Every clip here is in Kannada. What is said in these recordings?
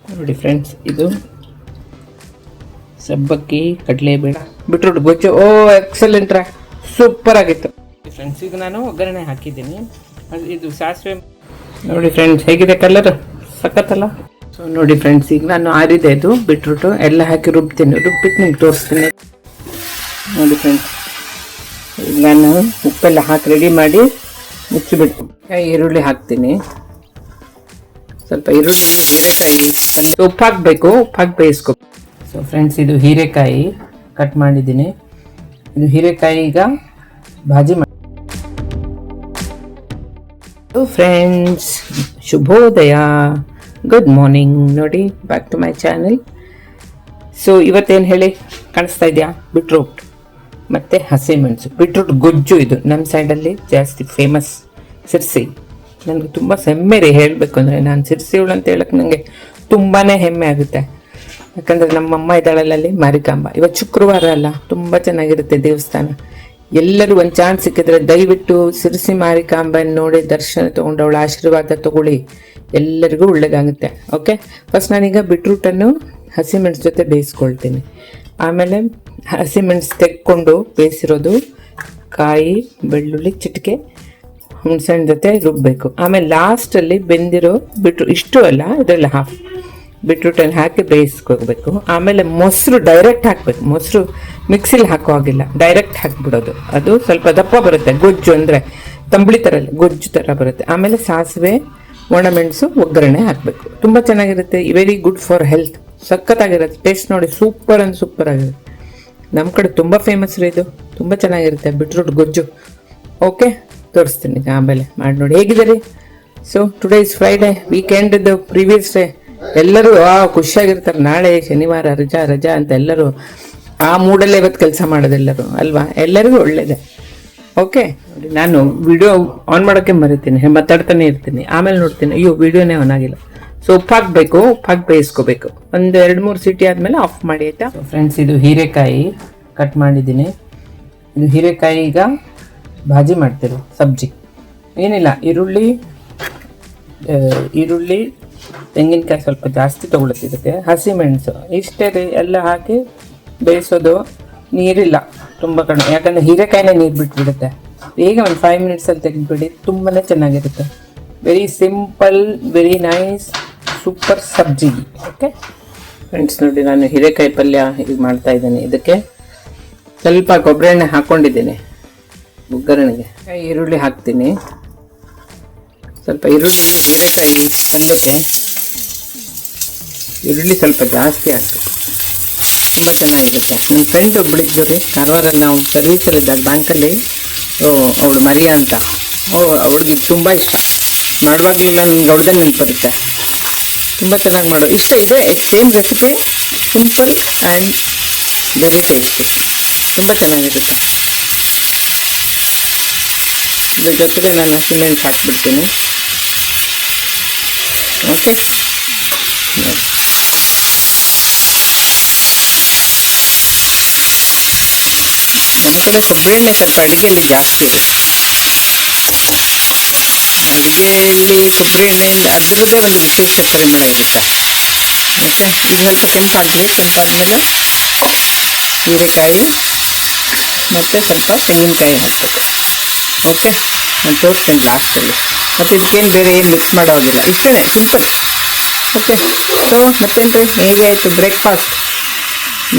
ನೋಡಿ ಫ್ರೆಂಡ್ಸ್, ಇದು ಸಬ್ಬಕ್ಕಿ ಕಡಲೆಬೇಳೆ ಬೀಟ್ರೂಟ್ ಗೊಜ್ಜು. ಓ ಎಕ್ಸಲೆಂಟ್ ರೇ, ಸೂಪರ್ ಆಗಿತ್ತು ಫ್ರೆಂಡ್ಸ್. ಈಗ ನಾನು ಒಗ್ಗರಣೆ ಹಾಕಿದ್ದೀನಿ. ಇದು ಸಾಸಿವೆ ನೋಡಿ ಫ್ರೆಂಡ್ಸ್, ಹೇಗಿದೆ ಕಲರ್, ಸಖತ್ತಲ್ಲ. ಸೊ ನೋಡಿ ಫ್ರೆಂಡ್ಸ್, ಈಗ ನಾನು ಆರಿದೆ ಇದು ಬೀಟ್ರೂಟು ಎಲ್ಲ ಹಾಕಿ ರುಬ್ಬಿಟ್ಟು ನಿಮ್ಗೆ ತೋರಿಸ್ತೀನಿ. ನೋಡಿ ಫ್ರೆಂಡ್ಸ್, ಈಗ ನಾನು ಉಪ್ಪೆಲ್ಲ ಹಾಕಿ ರೆಡಿ ಮಾಡಿ ಮುಚ್ಚಿಬಿಟ್ಟು ಈರುಳ್ಳಿ ಹಾಕ್ತೀನಿ. ಸ್ವಲ್ಪ ಈರುಳ್ಳಿ, ಹೀರೆಕಾಯಿ, ಉಪ್ಪು ಹಾಕಬೇಕು, ಉಪ್ಪು ಹಾಕಿ ಬೇಯಿಸ್ಕೊ. ಸೊ ಫ್ರೆಂಡ್ಸ್, ಇದು ಹೀರೆಕಾಯಿ ಕಟ್ ಮಾಡಿದ್ದೀನಿ. ಇದು ಹೀರೆಕಾಯಿ ಈಗ ಭಾಜಿ ಮಾಡಿ. ಫ್ರೆಂಡ್ಸ್, ಶುಭೋದಯ, ಗುಡ್ ಮಾರ್ನಿಂಗ್. ನೋಡಿ, back to my channel. So ಇವತ್ತೇನು ಹೇಳಿ ಕಾಣಿಸ್ತಾ ಇದೆಯಾ, ಬೀಟ್ರೂಟ್ ಮತ್ತು ಹಸಿಮೆಣಸು ಬೀಟ್ರೂಟ್ ಗೊಜ್ಜು. ಇದು ನಮ್ಮ ಸೈಡಲ್ಲಿ ಜಾಸ್ತಿ ಫೇಮಸ್, ಸಿರ್ಸಿ. ನನಗೆ ತುಂಬ ಹೆಮ್ಮೆ ರೀ ಹೇಳಬೇಕು ಅಂದರೆ. ನಾನು ಸಿರ್ಸಿಯವಳು ಅಂತ ಹೇಳಕ್ಕೆ ನನಗೆ ತುಂಬಾ ಹೆಮ್ಮೆ ಆಗುತ್ತೆ. ಯಾಕಂದರೆ ನಮ್ಮಮ್ಮ ಇದ್ದಾಳಲ್ಲಿ ಮಾರಿಕಾಂಬ. ಇವತ್ತು ಶುಕ್ರವಾರ ಅಲ್ಲ, ತುಂಬ ಚೆನ್ನಾಗಿರುತ್ತೆ ದೇವಸ್ಥಾನ. ಎಲ್ಲರೂ ಒಂದು ಚಾನ್ಸ್ ಸಿಕ್ಕಿದ್ರೆ ದಯವಿಟ್ಟು ಸಿರ್ಸಿ ಮಾರಿಕಾಂಬನ ನೋಡಿ ದರ್ಶನ ತೊಗೊಂಡು ಅವಳ ಆಶೀರ್ವಾದ ತೊಗೊಳ್ಳಿ, ಎಲ್ಲರಿಗೂ ಒಳ್ಳೆಯದಾಗುತ್ತೆ. ಓಕೆ, ಫಸ್ಟ್ ನಾನೀಗ ಬೀಟ್ರೂಟನ್ನು ಹಸಿಮೆಣಸು ಜೊತೆ ಬೇಯಿಸ್ಕೊಳ್ತೀನಿ. ಆಮೇಲೆ ಹಸಿಮೆಣಸು ತೆಕ್ಕೊಂಡು ಬೇಯಿಸಿರೋದು, ಕಾಯಿ, ಬೆಳ್ಳುಳ್ಳಿ, ಚಿಟಿಕೆ, ಹುಣಸೆಹಣ್ಣು ಜೊತೆ ರುಬ್ಬಬೇಕು. ಆಮೇಲೆ ಲಾಸ್ಟಲ್ಲಿ ಬೆಂದಿರೋ ಇಷ್ಟು ಅಲ್ಲ, ಇದರಲ್ಲಿ ಹಾಫ್ ಬೀಟ್ರೂಟನ್ನು ಹಾಕಿ ಬೇಯಿಸ್ಕೋಬೇಕು. ಆಮೇಲೆ ಮೊಸರು ಡೈರೆಕ್ಟ್ ಹಾಕಬೇಕು. ಮೊಸರು ಮಿಕ್ಸಿಲಿ ಹಾಕೋ ಹಾಗಿಲ್ಲ, ಡೈರೆಕ್ಟ್ ಹಾಕಿಬಿಡೋದು. ಅದು ಸ್ವಲ್ಪ ದಪ್ಪ ಬರುತ್ತೆ ಗೊಜ್ಜು, ಅಂದರೆ ತಂಬಳಿ ಥರ ಗೊಜ್ಜು ಥರ ಬರುತ್ತೆ. ಆಮೇಲೆ ಸಾಸಿವೆ, ಒಣಮೆಣಸು, ಒಗ್ಗರಣೆ ಹಾಕಬೇಕು. ತುಂಬ ಚೆನ್ನಾಗಿರುತ್ತೆ, ವೆರಿ ಗುಡ್ ಫಾರ್ ಹೆಲ್ತ್. ಸಖತ್ತಾಗಿರುತ್ತೆ, ಟೇಸ್ಟ್ ನೋಡಿ, ಸೂಪರ್ ಅಂಡ್ ಸೂಪರ್ ಆಗಿರುತ್ತೆ. ನಮ್ಮ ಕಡೆ ತುಂಬ ಫೇಮಸ್ ರೀ ಇದು, ತುಂಬ ಚೆನ್ನಾಗಿರುತ್ತೆ ಬೀಟ್ರೂಟ್ ಗೊಜ್ಜು. ಓಕೆ, ತೋರಿಸ್ತೀನಿ ಈಗ, ಆಮೇಲೆ ಮಾಡಿ ನೋಡಿ ಹೇಗಿದೆ ರೀ. So today is Friday, weekend previous day. ಎಲ್ಲರೂ ಖುಷಿಯಾಗಿರ್ತಾರೆ, ನಾಳೆ ಶನಿವಾರ ರಜಾ ಅಂತ ಎಲ್ಲರೂ ಆ ಮೂಡಲ್ಲೇ ಇವತ್ತು ಕೆಲಸ ಮಾಡೋದೆಲ್ಲರೂ ಅಲ್ವಾ, ಎಲ್ಲರಿಗೂ ಒಳ್ಳೇದೆ. ಓಕೆ ನೋಡಿ, ನಾನು ವಿಡಿಯೋ ಆನ್ ಮಾಡೋಕ್ಕೆ ಮರಿತೀನಿ, ಮಾತಾಡ್ತಾನೆ ಇರ್ತೀನಿ, ಆಮೇಲೆ ನೋಡ್ತೀನಿ ಅಯ್ಯೋ ವಿಡಿಯೋನೇ ಆನ್ ಆಗಿಲ್ಲ. ಸೊ ಉಪ್ಪು ಹಾಕಬೇಕು, ಉಪ್ಪು ಹಾಕಿ ಬೇಯಿಸ್ಕೋಬೇಕು. ಒಂದು 2-3 ಸೀಟಿ ಆದಮೇಲೆ ಆಫ್ ಮಾಡಿ, ಆಯಿತಾ ಫ್ರೆಂಡ್ಸ್. ಇದು ಹೀರೆಕಾಯಿ ಕಟ್ ಮಾಡಿದ್ದೀನಿ. ಇದು ಹೀರೆಕಾಯಿ ಈಗ ಭಾಜಿ ಮಾಡ್ತಿರೋ ಸಬ್ಜಿ. ಏನಿಲ್ಲ, ಈರುಳ್ಳಿ, ತೆಂಗಿನಕಾಯಿ ಸ್ವಲ್ಪ ಜಾಸ್ತಿ ತೊಗೊಳತ್ತಿರುತ್ತೆ, ಹಸಿಮೆಣಸು, ಇಷ್ಟೇ ರೀ. ಎಲ್ಲ ಹಾಕಿ ಬೇಯಿಸೋದು, ನೀರಿಲ್ಲ ತುಂಬ ಕಡಿಮೆ, ಯಾಕಂದರೆ ಹೀರೆಕಾಯಿನೇ ನೀರು ಬಿಟ್ಬಿಡುತ್ತೆ. ಈಗ ಒಂದು 5 ಮಿನಿಟ್ಸಲ್ಲಿ ತೆಗೆದುಬಿಡಿ, ತುಂಬಾ ಚೆನ್ನಾಗಿರುತ್ತೆ. Very simple, very nice, super ಸಬ್ಜಿ. ಓಕೆ ಫ್ರೆಂಡ್ಸ್, ನೋಡಿ ನಾನು ಹೀರೆಕಾಯಿ ಪಲ್ಯ ಈಗ ಮಾಡ್ತಾ ಇದ್ದೀನಿ. ಇದಕ್ಕೆ ಸ್ವಲ್ಪ ಕೊಬ್ಬರಿ ಎಣ್ಣೆ ಹಾಕ್ಕೊಂಡಿದ್ದೀನಿ ಒಗ್ಗರಣೆಗೆ. ಈರುಳ್ಳಿ ಹಾಕ್ತೀನಿ, ಸ್ವಲ್ಪ ಈರುಳ್ಳಿ, ಹೀರೆಕಾಯಿ ಪಲ್ಯಕ್ಕೆ ಈರುಳ್ಳಿ ಸ್ವಲ್ಪ ಜಾಸ್ತಿ ಹಾಕ್ಬೇಕು, ತುಂಬ ಚೆನ್ನಾಗಿರುತ್ತೆ. ನನ್ನ ಫ್ರೆಂಡ್ ಒಬ್ಬಳಿದ್ದು ರೀ ಕಾರವಾರಲ್ಲಿ, ನಾವು ಸರ್ವೀಸಲ್ಲಿದ್ದಾಗ ಬ್ಯಾಂಕಲ್ಲಿ, ಅವಳು ಮರಿಯಾ ಅಂತ, ಅವಳಿಗೆ ತುಂಬ ಇಷ್ಟ. ಮಾಡುವಾಗಲೆಲ್ಲ ನನಗೆ ಅವ್ಳದೇ ನೆನಪರುತ್ತೆ. ತುಂಬ ಚೆನ್ನಾಗಿ ಮಾಡೋದು, ಇಷ್ಟ ಇದೆ. Same recipe, simple and very tasty, ತುಂಬ ಚೆನ್ನಾಗಿರುತ್ತೆ. ಇದ್ರ ಜೊತೆಗೆ ನಾನು ಹಸಿಮೆಣಸು ಹಾಕ್ಬಿಡ್ತೀನಿ. ಓಕೆ, ನಮ್ಮ ಕಡೆ ಕೊಬ್ಬರಿ ಎಣ್ಣೆ ಸ್ವಲ್ಪ ಅಡುಗೆಯಲ್ಲಿ ಜಾಸ್ತಿ ಇರುತ್ತೆ. ಅಡುಗೆಯಲ್ಲಿ ಕೊಬ್ಬರಿ ಎಣ್ಣೆಯಲ್ಲಿ ಅದರದ್ದೇ ಒಂದು ವಿಶೇಷ ಪರಿಮಳ ಇರುತ್ತೆ. ಓಕೆ, ಇದು ಸ್ವಲ್ಪ ಕೆಂಪಾದಮೇಲೆ ಹೀರೆಕಾಯಿ ಮತ್ತು ಸ್ವಲ್ಪ ತೆಂಗಿನಕಾಯಿ ಹಾಕಬೇಕು. ಓಕೆ, ನಾನು ತೋರಿಸ್ತೀನಿ ಲಾಸ್ಟಲ್ಲಿ. ಮತ್ತು ಇದಕ್ಕೇನು ಬೇರೆ ಏನು ಮಿಕ್ಸ್ ಮಾಡೋದಿಲ್ಲ, ಇಷ್ಟೇ ಸಿಂಪಲ್. ಓಕೆ, ಸೊ ಮತ್ತೇನು ರೀ, ಹೇಗೆ ಆಯಿತು ಬ್ರೇಕ್ಫಾಸ್ಟ್?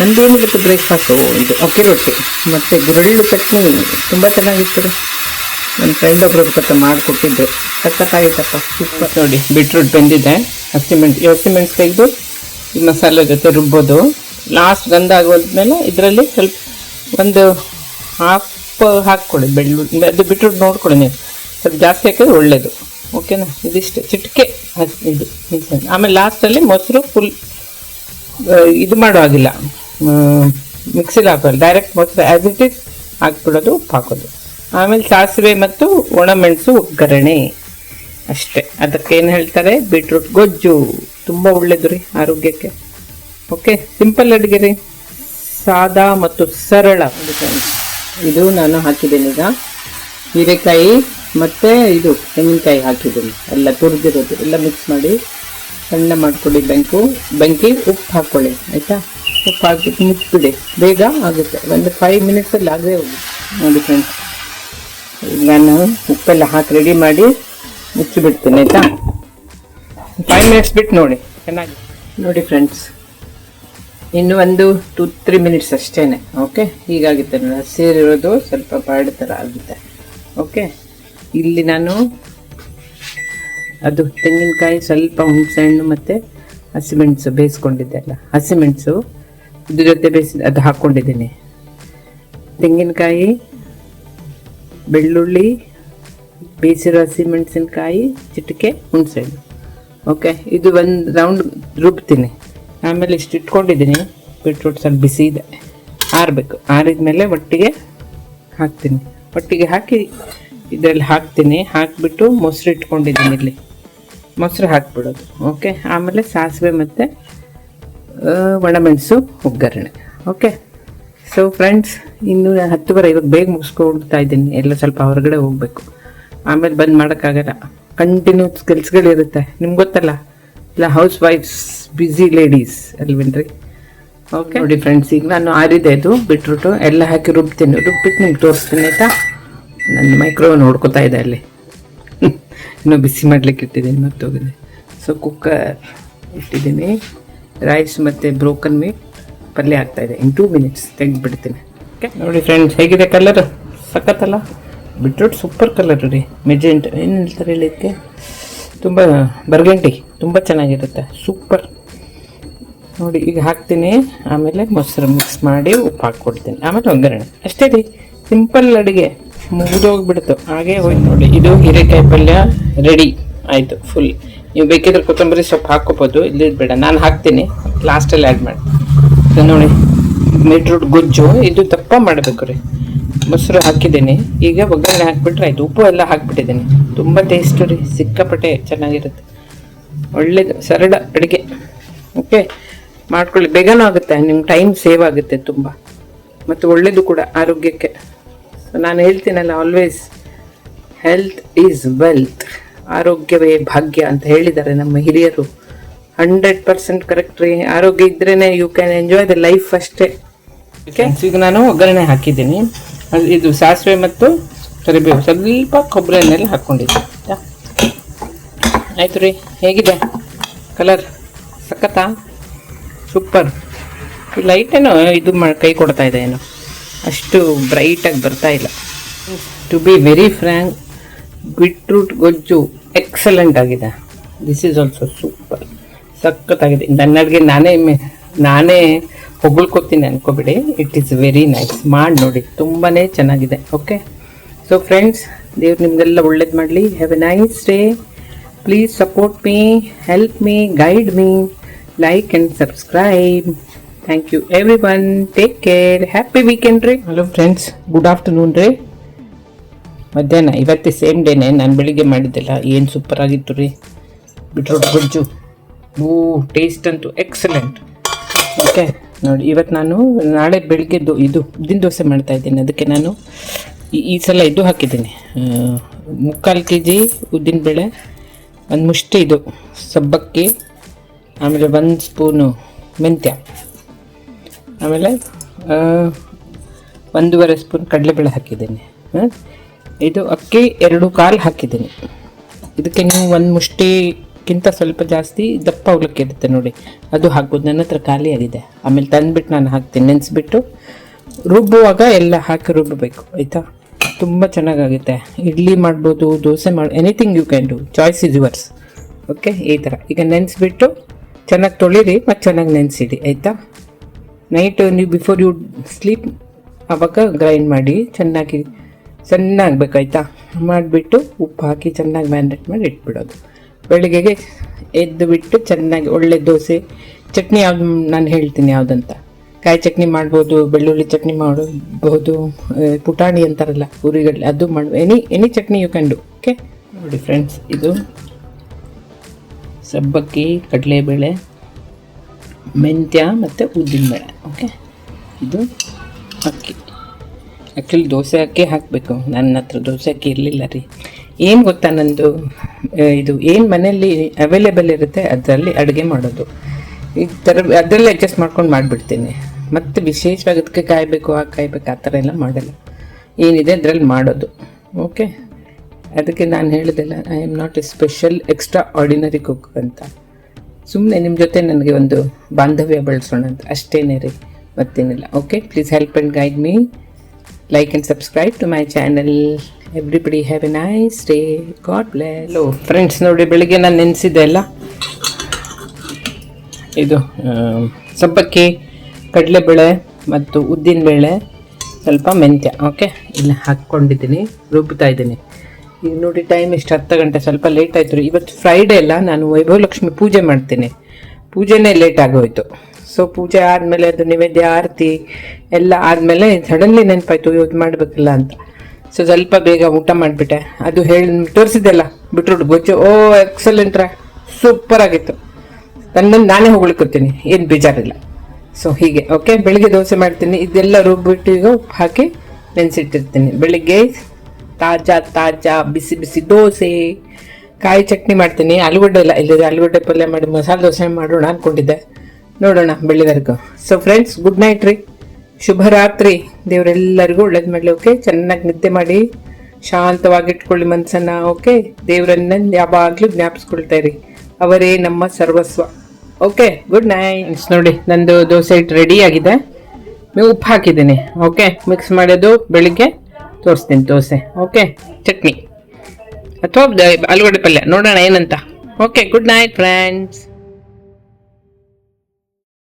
ನಂದೇನಿರುತ್ತೆ ಬ್ರೇಕ್ಫಾಸ್ಟು, ಇದು ಅಕ್ಕಿ ರೊಟ್ಟಿ ಮತ್ತು ಗುರಳ್ಳು ಚಟ್ನಿ, ತುಂಬ ಚೆನ್ನಾಗಿತ್ತು ರೀ. ನನ್ನ ಫ್ರೆಂಡ್ ಒಬ್ಬರು ಕತ್ತ ಮಾಡಿಕೊಟ್ಟಿದ್ದು, ಸಖತ್ತಾಗಿತ್ತಪ್ಪ, ಸೂಪರ್. ನೋಡಿ ಬೀಟ್ರೂಟ್ ಬೆಂದಿದೆ, ಹಸಿಮೆಣಸು ತೆಗೆದು ಈ ಮಸಾಲೆ ಜೊತೆ ರುಬ್ಬೋದು. ಲಾಸ್ಟ್ ಗಂಧ ಆಗೋದ್ಮೇಲೆ ಇದರಲ್ಲಿ ಸ್ವಲ್ಪ ಒಂದು ಹಾಫ್ ಹಾಕ್ಕೊಳ್ಳಿ ಬೆಳ್ಳುಳ್ಳಿ. ಅದು ಬೀಟ್ರೂಟ್ ನೋಡ್ಕೊಳ್ಳಿ ನೀವು, ಸ್ವಲ್ಪ ಜಾಸ್ತಿ ಹಾಕಿದ್ರೆ ಒಳ್ಳೆಯದು. ಓಕೆನಾ, ಇದಿಷ್ಟೇ, ಚಿಟಿಕೆ ಇದು. ಆಮೇಲೆ ಲಾಸ್ಟಲ್ಲಿ ಮೊಸರು ಫುಲ್ ಇದು ಮಾಡೋ ಆಗಿಲ್ಲ, ಮಿಕ್ಸಿಗೆ ಹಾಕೋಲ್ಲ, ಡೈರೆಕ್ಟ್ ಮೊಸರು ಆ್ಯಸ್ ಇಟ್ ಇಸ್ ಹಾಕ್ಬಿಡೋದು, ಉಪ್ಪು ಹಾಕೋದು. ಆಮೇಲೆ ಸಾಸಿವೆ ಮತ್ತು ಒಣಮೆಣಸು, ಒಗ್ಗರಣೆ, ಅಷ್ಟೇ. ಅದಕ್ಕೇನು ಹೇಳ್ತಾರೆ, ಬೀಟ್ರೂಟ್ ಗೊಜ್ಜು. ತುಂಬ ಒಳ್ಳೆಯದು ರೀ ಆರೋಗ್ಯಕ್ಕೆ. ಓಕೆ, ಸಿಂಪಲ್ ಅಡುಗೆ ರೀ, ಸಾದಾ ಮತ್ತು ಸರಳ. ಇದು ನಾನು ಹಾಕಿದ್ದೀನಿ ಈಗ ಹೀರೆಕಾಯಿ ಮತ್ತು ಇದು ತೆಂಗಿನಕಾಯಿ ಹಾಕಿದ್ದೀನಿ, ಎಲ್ಲ ತುರಿದಿರೋದು ಎಲ್ಲ ಮಿಕ್ಸ್ ಮಾಡಿ ಸಣ್ಣ ಮಾಡ್ಕೊಳ್ಳಿ ಬೆಂಕಿ ಉಪ್ಪು ಹಾಕ್ಕೊಳ್ಳಿ ಆಯಿತಾ. ಉಪ್ಪು ಹಾಕ್ಬಿಟ್ಟು ಮುಚ್ಚಿಬಿಡಿ, ಬೇಗ ಆಗುತ್ತೆ. ಒಂದು 5 ಮಿನಿಟ್ಸಲ್ಲಿ ಆಗದೆ ಹೋಗಿ ನೋಡಿ ಫ್ರೆಂಡ್ಸ್. ಈಗ ನಾನು ಉಪ್ಪೆಲ್ಲ ಹಾಕಿ ರೆಡಿ ಮಾಡಿ ಮುಚ್ಚಿಬಿಡ್ತೀನಿ ಆಯಿತಾ. 5 ಮಿನಿಟ್ಸ್ ಬಿಟ್ಟು ನೋಡಿ ಚೆನ್ನಾಗಿ ನೋಡಿ ಫ್ರೆಂಡ್ಸ್. ಇನ್ನು ಒಂದು 2-3 ಮಿನಿಟ್ಸ್ ಅಷ್ಟೇ. ಓಕೆ, ಹೀಗಾಗುತ್ತೆ ನೋಡಿ. ಸೇರಿರೋದು ಸ್ವಲ್ಪ ಬಾಡ್ ಥರ ಆಗುತ್ತೆ. ಓಕೆ, ಇಲ್ಲಿ ನಾನು ಅದು ತೆಂಗಿನಕಾಯಿ, ಸ್ವಲ್ಪ ಹುಣಸೆಹಣ್ಣು ಮತ್ತು ಹಸಿಮೆಣಸು ಬೇಯಿಸ್ಕೊಂಡಿದ್ದೆ ಅಲ್ಲ, ಹಸಿಮೆಣಸು ಇದ್ರ ಜೊತೆ ಅದು ಹಾಕ್ಕೊಂಡಿದ್ದೀನಿ. ತೆಂಗಿನಕಾಯಿ, ಬೆಳ್ಳುಳ್ಳಿ, ಬೇಯಿಸಿರೋ ಹಸಿಮೆಣಸಿನಕಾಯಿ, ಚಿಟಿಕೆ ಹುಣಸೆಹಣ್ಣು. ಓಕೆ, ಇದು ಒಂದು ರೌಂಡ್ ರುಬ್ತೀನಿ. ಆಮೇಲೆ ಇಷ್ಟು ಇಟ್ಕೊಂಡಿದ್ದೀನಿ. ಬೀಟ್ರೂಟ್ ಸ್ವಲ್ಪ ಬಿಸಿ ಇದೆ, ಆರಬೇಕು. ಆರಿದ್ಮೇಲೆ ಒಟ್ಟಿಗೆ ಹಾಕ್ತೀನಿ. ಒಟ್ಟಿಗೆ ಹಾಕಿ ಇದರಲ್ಲಿ ಹಾಕ್ತೀನಿ. ಹಾಕಿಬಿಟ್ಟು ಮೊಸರು ಇಟ್ಕೊಂಡಿದ್ದೀನಿ, ಇಲ್ಲಿ ಮೊಸರು ಹಾಕ್ಬಿಡೋದು. ಓಕೆ, ಆಮೇಲೆ ಸಾಸಿವೆ ಮತ್ತು ಒಣಮೆಣಸು ಒಗ್ಗರಣೆ. ಓಕೆ, ಸೊ ಫ್ರೆಂಡ್ಸ್, ಇನ್ನು 10:30 ಇವಾಗ ಬೇಗ ಮುಗಿಸ್ಕೊಳ್ತಾ ಇದ್ದೀನಿ. ಎಲ್ಲ ಸ್ವಲ್ಪ ಹೊರಗಡೆ ಹೋಗಬೇಕು, ಆಮೇಲೆ ಬಂದು ಮಾಡೋಕ್ಕಾಗಲ್ಲ. ಕಂಟಿನ್ಯೂಸ್ ಕೆಲಸಗಳಿರುತ್ತೆ, ನಿಮ್ಗೆ ಗೊತ್ತಲ್ಲ, ಇಲ್ಲ ಹೌಸ್ ವೈಫ್ಸ್, ಬ್ಯುಸಿ ಲೇಡೀಸ್ ಅಲ್ವೇನ್ರಿ. ಓಕೆ ನೋಡಿ ಫ್ರೆಂಡ್ಸ್, ಈಗ ನಾನು ಆರಿದೆ ಅದು ಬೀಟ್ರೂಟು ಎಲ್ಲ ಹಾಕಿ ರುಬ್ತೀನಿ. ರುಬ್ಬಿಟ್ಟು ನಿಮ್ಗೆ ತೋರಿಸ್ತೀನಿ ಆಯಿತಾ. ನನ್ನ ಮೈಕ್ರೋವೇವ್ ನೋಡ್ಕೊತಾ ಇದೆ ಅಲ್ಲಿ, ಇನ್ನೂ ಬಿಸಿ ಮಾಡಲಿಕ್ಕೆ ಇಟ್ಟಿದ್ದೀನಿ, ಮತ್ತೋಗಿದೆ. ಸೊ ಕುಕ್ಕರ್ ಇಟ್ಟಿದ್ದೀನಿ. ರೈಸ್ ಮತ್ತು ಬ್ರೋಕನ್ ಮೀಟ್ ಪಲ್ಯ ಆಗ್ತಾಯಿದೆ. ಇನ್ 2 ಮಿನಿಟ್ಸ್ ತೆಗೆದುಬಿಡ್ತೀನಿ. ಓಕೆ ನೋಡಿ ಫ್ರೆಂಡ್ಸ್, ಹೇಗಿದೆ ಕಲರ್? ಸಖತ್ತಲ್ಲ? ಬೀಟ್ರೂಟ್ ಸೂಪರ್ ಕಲರ್ ರೀ. ಮೆಜೆಂಟ್ ಏನು ಹೇಳ್ತಾರೆ ಹೇಳಿ ಇದಕ್ಕೆ, ತುಂಬ ಬರ್ಗಂಟಿ, ತುಂಬ ಚೆನ್ನಾಗಿರುತ್ತೆ, ಸೂಪರ್ ನೋಡಿ. ಈಗ ಹಾಕ್ತೀನಿ, ಆಮೇಲೆ ಮೊಸರು ಮಿಕ್ಸ್ ಮಾಡಿ ಉಪ್ಪು ಹಾಕ್ಕೊಡ್ತೀನಿ, ಆಮೇಲೆ ಒಗ್ಗರಣೆ. ಅಷ್ಟೇ ರೀ, ಸಿಂಪಲ್ ಅಡುಗೆ, ಮುಗಿದೋಗ್ಬಿಡ್ತು, ಹಾಗೇ ಹೋಯ್ತು ನೋಡಿ. ಇದು ಹೀರೆಕಾಯಿ ಪಲ್ಯ ರೆಡಿ ಆಯಿತು ಫುಲ್. ನೀವು ಬೇಕಿದ್ರೆ ಕೊತ್ತಂಬರಿ ಸೊಪ್ಪು ಹಾಕ್ಕೋಬೋದು, ಇಲ್ಲಿ ಬೇಡ, ನಾನು ಹಾಕ್ತೀನಿ, ಲಾಸ್ಟಲ್ಲಿ ಆ್ಯಡ್ ಮಾಡಿ. ನೋಡಿ ಬೀಟ್ರೂಟ್ ಗೊಜ್ಜು, ಇದು ದಪ್ಪ ಮಾಡಬೇಕು ರೀ. ಮೊಸರು ಹಾಕಿದ್ದೀನಿ, ಈಗ ಒಗ್ಗರಣೆ ಹಾಕ್ಬಿಟ್ರೆ ಆಯಿತು. ಉಪ್ಪು ಎಲ್ಲ ಹಾಕ್ಬಿಟ್ಟಿದ್ದೀನಿ. ತುಂಬ ಟೇಸ್ಟು ರೀ, ಸಿಕ್ಕಾಪಟ್ಟೆ ಚೆನ್ನಾಗಿರುತ್ತೆ, ಒಳ್ಳೇದು, ಸರಳ ಅಡುಗೆ. ಓಕೆ, ಮಾಡ್ಕೊಳ್ಳಿ, ಬೇಗನೂ ಆಗುತ್ತೆ, ನಿಮ್ಗೆ ಟೈಮ್ ಸೇವ್ ಆಗುತ್ತೆ ತುಂಬ, ಮತ್ತು ಒಳ್ಳೆಯದು ಕೂಡ ಆರೋಗ್ಯಕ್ಕೆ. ಸೊ ನಾನು ಹೇಳ್ತೀನಲ್ಲ, ಆಲ್ವೇಸ್ ಹೆಲ್ತ್ ಈಸ್ ವೆಲ್ತ್, ಆರೋಗ್ಯವೇ ಭಾಗ್ಯ ಅಂತ ಹೇಳಿದ್ದಾರೆ ನಮ್ಮ ಹಿರಿಯರು. 100% ಕರೆಕ್ಟ್ ರೀ. ಆರೋಗ್ಯ ಇದ್ರೇ you can enjoy the life ಅಷ್ಟೇ. ಓಕೆ, ಈಗ ನಾನು ಒಗ್ಗರಣೆ ಹಾಕಿದ್ದೀನಿ. ಇದು ಸಾಸಿವೆ ಮತ್ತು ಕರಿಬೇವು, ಸ್ವಲ್ಪ ಕೊಬ್ಬರಿ ಎಣ್ಣೆಲ್ಲ ಹಾಕ್ಕೊಂಡಿದ್ದೀನಿ. ಆಯಿತು ರೀ. ಹೇಗಿದೆ ಕಲರ್? ಸಖತ್ತಾ? ಸೂಪರ್. ಲೈಟೇನೋ ಇದು ಕೈ ಕೊಡ್ತಾ ಇದೆ, ಏನೋ ಅಷ್ಟು ಬ್ರೈಟಾಗಿ ಬರ್ತಾ ಇಲ್ಲ. To be very frank, beetroot ಗೊಜ್ಜು ಎಕ್ಸಲೆಂಟ್ ಆಗಿದೆ. ದಿಸ್ ಈಸ್ ಆಲ್ಸೋ ಸೂಪರ್, ಸಖತ್ತಾಗಿದೆ. ನನ್ನ ಅಡುಗೆ ನಾನೇ ಹೊಗಳ್ಕೊತೀನಿ ಅನ್ಕೋಬಿಡಿ. It is very nice. ಮಾಡಿ ನೋಡಿ, ತುಂಬಾ ಚೆನ್ನಾಗಿದೆ. ಓಕೆ, ಸೊ ಫ್ರೆಂಡ್ಸ್, ದೇವ್ರು ನಿಮಗೆಲ್ಲ ಒಳ್ಳೇದು ಮಾಡಲಿ. Have a nice day. Please support me, help me, guide me, like and subscribe. Thank you everyone. Take care. Happy weekend ರೀ. ಹಲೋ ಫ್ರೆಂಡ್ಸ್, ಗುಡ್ ಆಫ್ಟರ್ನೂನ್ ರೀ. ಮಧ್ಯಾಹ್ನ ಇವತ್ತೇ ಸೇಮ್ ಡೇನೆ. ನಾನು ಬೆಳಿಗ್ಗೆ ಮಾಡಿದ್ದೆಲ್ಲ ಏನು ಸೂಪರ್ ಆಗಿತ್ತು ರೀ ಬೀಟ್ರೂಟ್ ಗೊಜ್ಜು. ಟೇಸ್ಟ್ ಅಂತೂ ಎಕ್ಸಲೆಂಟ್. ಓಕೆ ನೋಡಿ, ಇವತ್ತು ನಾನು ನಾಳೆ ಬೆಳಿಗ್ಗೆ ಉದ್ದಿನ ದೋಸೆ ಮಾಡ್ತಾಯಿದ್ದೀನಿ. ಅದಕ್ಕೆ ನಾನು ಈ ಸಲ ಇದು ಹಾಕಿದ್ದೀನಿ, 3/4 kg ಉದ್ದಿನಬೇಳೆ, 1 ಮುಷ್ಟಿ ಇದು ಸಬ್ಬಕ್ಕಿ, ಆಮೇಲೆ 1 ಸ್ಪೂನು ಮೆಂತ್ಯ, ಆಮೇಲೆ 1.5 ಸ್ಪೂನ್ ಕಡಲೆಬೇಳೆ ಹಾಕಿದ್ದೀನಿ. ಇದು ಅಕ್ಕಿ 2/4 ಹಾಕಿದ್ದೀನಿ. ಇದಕ್ಕೆ ನೀವು 1 ಮುಷ್ಟಿಗಿಂತ ಸ್ವಲ್ಪ ಜಾಸ್ತಿ ದಪ್ಪ ಅವಲಕ್ಕಿ ಇರುತ್ತೆ ನೋಡಿ, ಅದು ಹಾಕ್ಬೋದು. ನನ್ನ ಹತ್ರ ಖಾಲಿ ಆಗಿದೆ, ಆಮೇಲೆ ತಂದುಬಿಟ್ಟು ನಾನು ಹಾಕ್ತೀನಿ. ನೆನೆಸ್ಬಿಟ್ಟು ರುಬ್ಬುವಾಗ ಎಲ್ಲ ಹಾಕಿ ರುಬ್ಬಬೇಕು ಆಯಿತಾ. ತುಂಬ ಚೆನ್ನಾಗಾಗುತ್ತೆ. ಇಡ್ಲಿ ಮಾಡ್ಬೋದು, dosa anything you can do, choice is yours. Okay, ಈ ಥರ ಈಗ ನೆನೆಸ್ಬಿಟ್ಟು ಚೆನ್ನಾಗಿ ತೊಳಿರಿ ಮತ್ತು ಚೆನ್ನಾಗಿ ನೆನೆಸಿಡಿ ಆಯಿತಾ. ನೈಟ್ ನೀವು ಬಿಫೋರ್ ಯು ಸ್ಲೀಪ್ ಆವಾಗ ಗ್ರೈಂಡ್ ಮಾಡಿ ಚೆನ್ನಾಗಿ ಸಣ್ಣಾಗಬೇಕಾಯ್ತಾ. ಮಾಡಿಬಿಟ್ಟು ಉಪ್ಪು ಹಾಕಿ ಚೆನ್ನಾಗಿ ಮ್ಯಾರಿನೇಟ್ ಮಾಡಿ ಇಟ್ಬಿಡೋದು. ಬೆಳಿಗ್ಗೆಗೆ ಎದ್ದು ಬಿಟ್ಟು ಚೆನ್ನಾಗಿ ಒಳ್ಳೆ ದೋಸೆ ಚಟ್ನಿ ಯಾವ್ದು ನಾನು ಹೇಳ್ತೀನಿ ಯಾವುದಂತ. ಕಾಯಿ ಚಟ್ನಿ ಮಾಡ್ಬೋದು, ಬೆಳ್ಳುಳ್ಳಿ ಚಟ್ನಿ ಮಾಡಬಹುದು, ಪುಟಾಣಿ ಅಂತಾರಲ್ಲ ಹುರಿಗಡ್ಲೆ, ಅದು ಮಾಡ್ಬೋದು. Any chutney you can do. Okay ನೋಡಿ ಫ್ರೆಂಡ್ಸ್, ಇದು ಸಬ್ಬಕ್ಕಿ, ಕಡಲೆಬೇಳೆ, ಮೆಂತ್ಯ ಮತ್ತು ಉದ್ದಿನಬೇಳೆ. ಓಕೆ, ಇದು ಅಕ್ಕಿ. ಆ್ಯಕ್ಚುಲಿ ದೋಸೆ ಅಕ್ಕಿ ಹಾಕಬೇಕು, ನನ್ನ ಹತ್ರ ದೋಸೆ ಅಕ್ಕಿ ಇರಲಿಲ್ಲ ರೀ. ಏನು ಗೊತ್ತಾ ನಂದು ಇದು ಏನು ಮನೆಯಲ್ಲಿ ಅವೈಲೇಬಲ್ ಇರುತ್ತೆ ಅದರಲ್ಲಿ ಅಡುಗೆ ಮಾಡೋದು. ಈ ಥರ ಅದರಲ್ಲಿ ಅಡ್ಜಸ್ಟ್ ಮಾಡ್ಕೊಂಡು ಮಾಡಿಬಿಡ್ತೀನಿ. ಮತ್ತು ವಿಶೇಷವಾಗಿ ಅದಕ್ಕೆ ಕಾಯಬೇಕು ಆ ಥರ ಎಲ್ಲ ಮಾಡಲ್ಲ. ಏನಿದೆ ಅದರಲ್ಲಿ ಮಾಡೋದು. ಓಕೆ, ಅದಕ್ಕೆ ನಾನು ಹೇಳಿದೆಲ್ಲ, I am not a special extraordinary cook ಅಂತ. ಸುಮ್ಮನೆ ನಿಮ್ಮ ಜೊತೆ ನನಗೆ ಒಂದು ಬಾಂಧವ್ಯ ಬೆಳೆಸೋಣ ಅಂತ ಅಷ್ಟೇನೇ ರೀ, ಮತ್ತೇನಿಲ್ಲ. Okay, please help and guide me, like and subscribe to my channel. Everybody have a nice day. God bless. Hello friends, ನೋಡಿ ಬೆಳಿಗ್ಗೆ ನಾನು ನೆನೆಸಿದ್ದೆ ಎಲ್ಲ, ಇದು ಸಬ್ಬಕ್ಕಿ, ಕಡಲೆಬೇಳೆ ಮತ್ತು ಉದ್ದಿನಬೇಳೆ, ಸ್ವಲ್ಪ ಮೆಂತ್ಯ. ಓಕೆ, ಇಲ್ಲ ಹಾಕ್ಕೊಂಡಿದ್ದೀನಿ, ರುಬ್ತಾ ಇದ್ದೀನಿ. ಈಗ ನೋಡಿ ಟೈಮ್ ಎಷ್ಟು, 10 ಗಂಟೆ, ಸ್ವಲ್ಪ ಲೇಟ್ ಆಯಿತು. ಇವತ್ತು ಫ್ರೈಡೇ ಅಲ್ಲ, ನಾನು ವೈಭವಲಕ್ಷ್ಮಿ ಪೂಜೆ ಮಾಡ್ತೀನಿ. ಪೂಜೆನೇ ಲೇಟ್ ಆಗೋಯ್ತು. ಸೊ ಪೂಜೆ ಆದಮೇಲೆ ಅದು ನೈವೇದ್ಯ, ಆರತಿ ಎಲ್ಲ ಆದಮೇಲೆ ಸಡನ್ಲಿ ನೆನಪಾಯ್ತು ಇವತ್ತು ಮಾಡಬೇಕಲ್ಲ ಅಂತ. ಸೊ ಸ್ವಲ್ಪ ಬೇಗ ಊಟ ಮಾಡಿಬಿಟ್ಟೆ. ಅದು ತೋರಿಸಿದ್ದೆಲ್ಲ ಬಿಟ್ರೋಟ್ ಗೊಜ್ಜು, ಓ ಎಕ್ಸಲೆಂಟ್ರ, ಸೂಪರ್ ಆಗಿತ್ತು. ನನ್ನನ್ನು ನಾನೇ ಹೊಗಳ್ಕೊತೀನಿ, ಏನು ಬೇಜಾರಿಲ್ಲ. ಸೊ ಹೀಗೆ. ಓಕೆ, ಬೆಳಿಗ್ಗೆ ದೋಸೆ ಮಾಡ್ತೀನಿ. ಇದೆಲ್ಲ ರುಬ್ಬಿಟ್ಟು ಈಗ ಉಪ್ಪು ಹಾಕಿ ನೆನೆಸಿಟ್ಟಿರ್ತೀನಿ. ಬೆಳಿಗ್ಗೆ ತಾಜಾ ಬಿಸಿ ಬಿಸಿ ದೋಸೆ, ಕಾಯಿ ಚಟ್ನಿ ಮಾಡ್ತೀನಿ. ಆಲೂಗಡ್ಡೆ ಇಲ್ಲ, ಇಲ್ಲದೆ ಆಲೂಗಡ್ಡೆ ಪಲ್ಯ ಮಾಡಿ ಮಸಾಲೆ ದೋಸೆ ಮಾಡೋಣ ಅಂದ್ಕೊಂಡಿದ್ದೆ. ನೋಡೋಣ ಬೆಳಿವರೆಗೂ. ಸೊ ಫ್ರೆಂಡ್ಸ್, ಗುಡ್ ನೈಟ್ ರೀ, ಶುಭರಾತ್ರಿ. ದೇವರೆಲ್ಲರಿಗೂ ಒಳ್ಳೇದು ಮಾಡಲಿ. ಓಕೆ, ಚೆನ್ನಾಗಿ ನಿದ್ದೆ ಮಾಡಿ, ಶಾಂತವಾಗಿಟ್ಕೊಳ್ಳಿ ಮನಸ್ಸನ್ನು. ಓಕೆ, ದೇವರನ್ನ ಯಾವಾಗಲೂ ಜ್ಞಾಪಿಸ್ಕೊಳ್ತಾ ಇರಿ, ಅವರೇ ನಮ್ಮ ಸರ್ವಸ್ವ. Okay, good night. ನೋಡಿ ನಂದು ದೋಸೆ ಹಿಟ್ಟು ರೆಡಿ ಆಗಿದೆ. ಉಪ್ಪು ಹಾಕಿದ್ದೀನಿ. ಓಕೆ, ಮಿಕ್ಸ್ ಮಾಡೋದು ಬೆಳಿಗ್ಗೆ ತೋರಿಸ್ತೀನಿ ದೋಸೆ. ಓಕೆ, ಚಟ್ನಿ ಅಥವಾ ಆಲೂಗಡ್ಡೆ ಪಲ್ಯ ನೋಡೋಣ ಏನಂತ. Okay, good night friends.